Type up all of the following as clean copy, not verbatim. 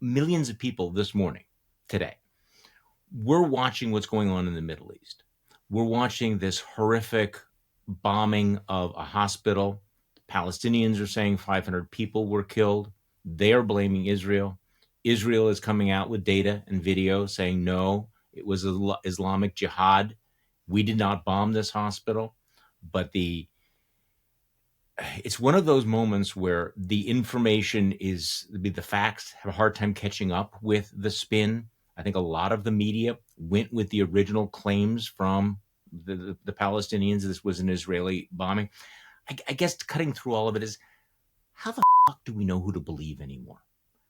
millions of people this morning, today, we're watching what's going on in the Middle East. We're watching this horrific bombing of a hospital. Palestinians are saying 500 people were killed. They are blaming Israel. Israel is coming out with data and video saying, no, it was Islamic Jihad. We did not bomb this hospital. But it's one of those moments where the information the facts have a hard time catching up with the spin. I think a lot of the media went with the original claims from the Palestinians. This was an Israeli bombing. I guess cutting through all of it is, how the fuck do we know who to believe anymore?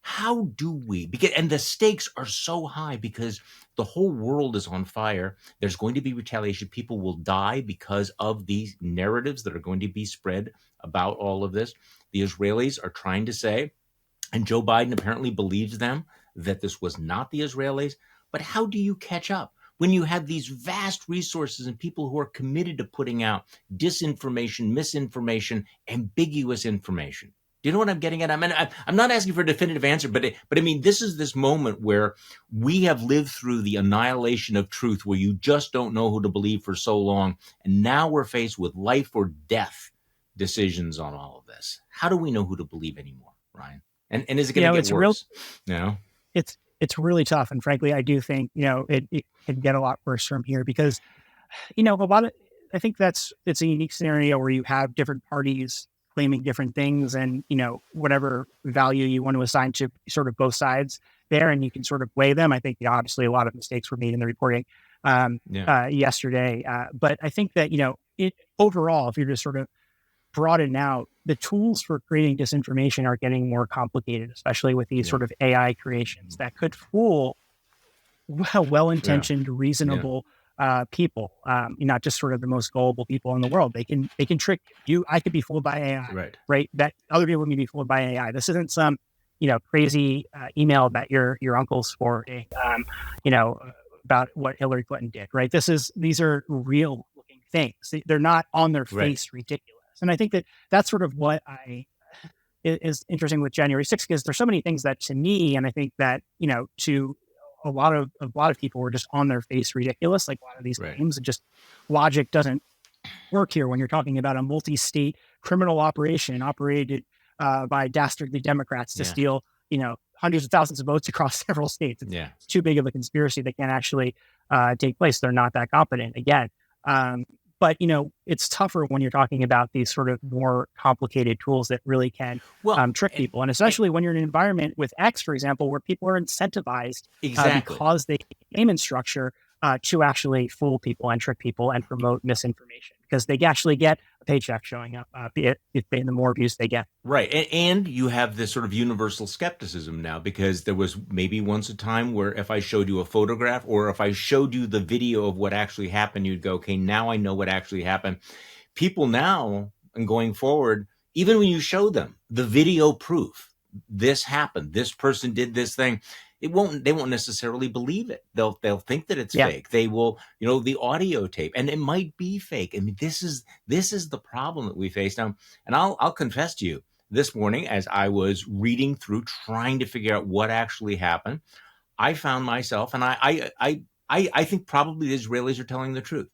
How do we? And the stakes are so high because the whole world is on fire. There's going to be retaliation. People will die because of these narratives that are going to be spread about all of this. The Israelis are trying to say, and Joe Biden apparently believes them, that this was not the Israelis. But how do you catch up when you have these vast resources and people who are committed to putting out disinformation, misinformation, ambiguous information? Do you know what I'm getting at? I mean, I'm not asking for a definitive answer, but I mean, this is this moment where we have lived through the annihilation of truth, where you just don't know who to believe for so long. And now we're faced with life or death decisions on all of this. How do we know who to believe anymore, Ryan? And is it going to get worse? It's really tough. And frankly, I do think, it can get a lot worse from here because, I think it's a unique scenario where you have different parties claiming different things and, whatever value you want to assign to sort of both sides there, and you can sort of weigh them. I think, obviously a lot of mistakes were made in the reporting yesterday. But I think that, overall, if you're just sort of broaden out, the tools for creating disinformation are getting more complicated, especially with these sort of AI creations that could fool well-intentioned, reasonable people, not just sort of the most gullible people in the world. They can trick you. I could be fooled by AI, right? That other people can be fooled by AI. This isn't some, crazy email that your uncle's forwarding, about what Hillary Clinton did, right? These are real looking things. They're not on their face ridiculous. And I think that that's sort of what is interesting with January 6th, because there's so many things that to me, and I think that, to a lot of people were just on their face ridiculous, like a lot of these claims, and just logic doesn't work here when you're talking about a multi-state criminal operation operated by dastardly Democrats to steal, hundreds of thousands of votes across several states. It's too big of a conspiracy that can actually take place. They're not that competent again. But, it's tougher when you're talking about these sort of more complicated tools that really can trick people. And especially when you're in an environment with X, for example, where people are incentivized because they game in structure to actually fool people and trick people and promote misinformation, because they actually get a paycheck showing up, the more abuse they get. Right. And you have this sort of universal skepticism now, because there was maybe once a time where if I showed you a photograph or if I showed you the video of what actually happened, you'd go, okay, now I know what actually happened. People now, and going forward, even when you show them the video proof, this happened, this person did this thing, they won't necessarily believe it. They'll think that it's fake. They will, the audio tape, and it might be fake. I mean, this is the problem that we face now. And I'll confess to you, this morning, as I was reading through, trying to figure out what actually happened, I found myself, and I think probably the Israelis are telling the truth,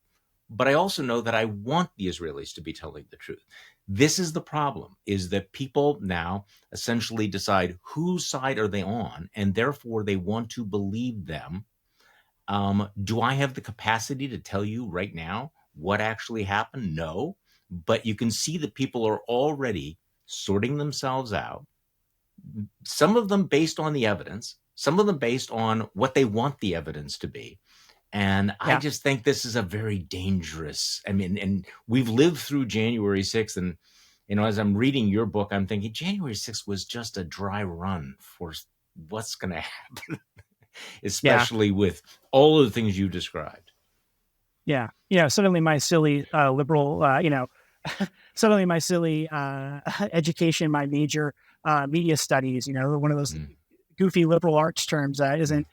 but I also know that I want the Israelis to be telling the truth. This is the problem, is that people now essentially decide whose side are they on, and therefore they want to believe them. Do I have the capacity to tell you right now what actually happened? No, but you can see that people are already sorting themselves out, some of them based on the evidence, some of them based on what they want the evidence to be. And I just think this is a very dangerous, and we've lived through January 6th. And, as I'm reading your book, I'm thinking January 6th was just a dry run for what's going to happen, especially with all of the things you described. Yeah. Suddenly my silly liberal, suddenly my silly education, my major media studies, one of those goofy liberal arts terms isn't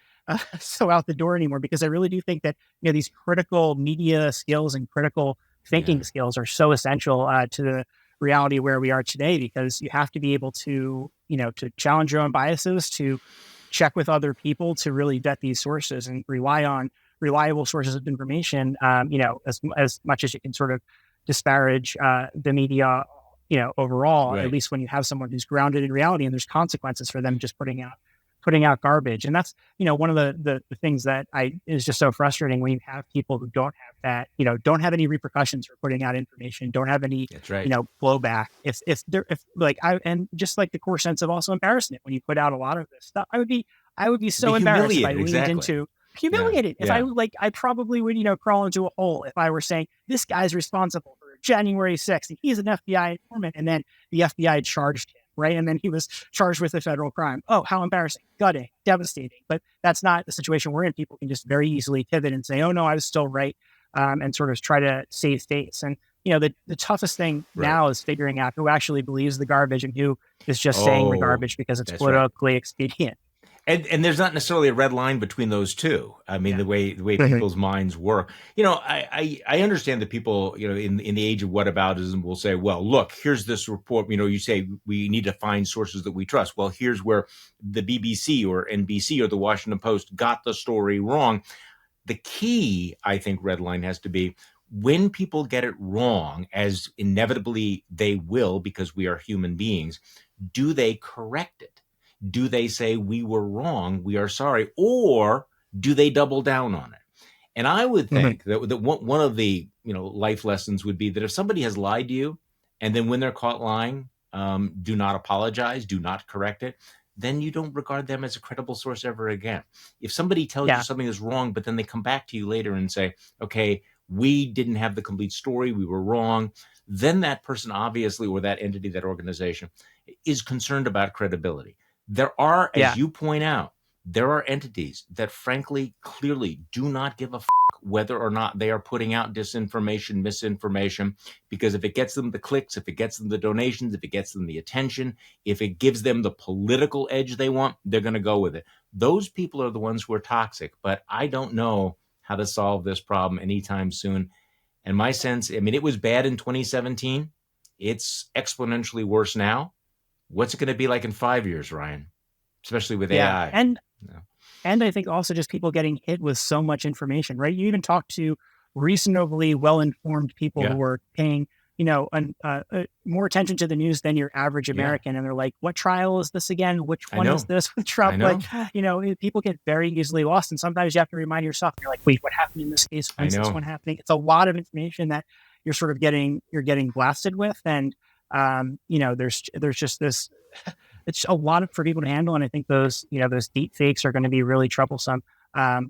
so out the door anymore, because I really do think that, these critical media skills and critical thinking skills are so essential to the reality where we are today, because you have to be able to, to challenge your own biases, to check with other people to really vet these sources and rely on reliable sources of information, as much as you can sort of disparage the media, overall, Right. at least when you have someone who's grounded in reality and there's consequences for them just putting out garbage. And that's, one of the things that is just so frustrating when you have people who don't have that, don't have any repercussions for putting out information, don't have any, That's right. blowback. And just like the core sense of also embarrassment when you put out a lot of this stuff, I would be so embarrassed if I leaned into humiliated. Yeah. If I probably would, crawl into a hole if I were saying this guy's responsible for January 6th and he's an FBI informant, and then the FBI charged him, right? And then he was charged with a federal crime. Oh, how embarrassing, gutting, devastating. But that's not the situation we're in. People can just very easily pivot and say, oh no, I was still right, and sort of try to save face. And the toughest thing now is figuring out who actually believes the garbage and who is just saying the garbage because it's politically expedient. And there's not necessarily a red line between those two. I mean, the way people's minds work. I understand that people, in the age of whataboutism will say, well, look, here's this report. You say we need to find sources that we trust. Well, here's where the BBC or NBC or the Washington Post got the story wrong. The key, I think, red line has to be when people get it wrong, as inevitably they will because we are human beings, do they correct it? Do they say we were wrong, we are sorry, or do they double down on it? And I would think that one of the life lessons would be that if somebody has lied to you, and then when they're caught lying, do not apologize, do not correct it, then you don't regard them as a credible source ever again. If somebody tells you something is wrong, but then they come back to you later and say, okay, we didn't have the complete story, we were wrong, then that person obviously, or that entity, that organization, is concerned about credibility. There are, as you point out, there are entities that frankly, clearly do not give a whether or not they are putting out disinformation, misinformation, because if it gets them the clicks, if it gets them the donations, if it gets them the attention, if it gives them the political edge they want, they're going to go with it. Those people are the ones who are toxic, but I don't know how to solve this problem anytime soon. And my sense, it was bad in 2017. It's exponentially worse now. What's it going to be like in 5 years, Ryan? Especially with AI. And I think also just people getting hit with so much information, right? You even talk to reasonably well-informed people who are paying, more attention to the news than your average American. And they're like, what trial is this again? Which one is this with Trump? People get very easily lost. And sometimes you have to remind yourself, you're like, wait, what happened in this case? When's this one happening? It's a lot of information that you're sort of getting blasted with. And there's just this, it's a lot for people to handle. And I think those deep fakes are going to be really troublesome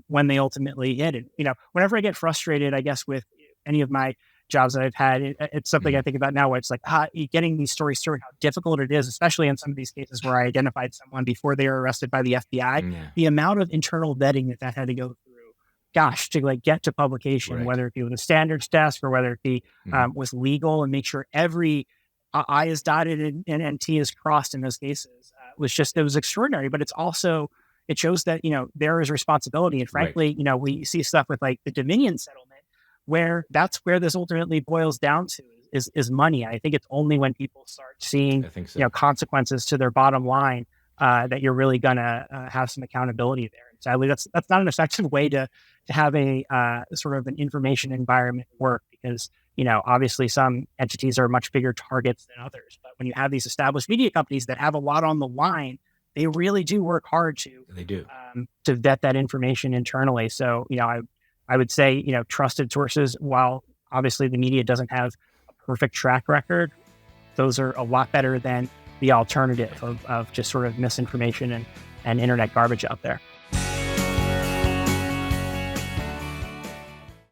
when they ultimately hit it. Whenever I get frustrated, I guess with any of my jobs that I've had, it's something I think about now where it's like, getting these stories through and how difficult it is, especially in some of these cases where I identified someone before they were arrested by the FBI, the amount of internal vetting that had to go through, to get to publication, whether it be with a standards test or whether it be with legal, and make sure every I is dotted and T is crossed in those cases, it was extraordinary. But it's also, it shows that, there is responsibility. And frankly, we see stuff with like the Dominion settlement, where that's where this ultimately boils down to is money. I think it's only when people start seeing, consequences to their bottom line, that you're really going to have some accountability there. And sadly, that's not an effective way to have a sort of an information environment work, because obviously some entities are much bigger targets than others. But when you have these established media companies that have a lot on the line, they really do work hard to vet that information internally. So, I would say, trusted sources, while obviously the media doesn't have a perfect track record, those are a lot better than the alternative of just sort of misinformation and internet garbage out there.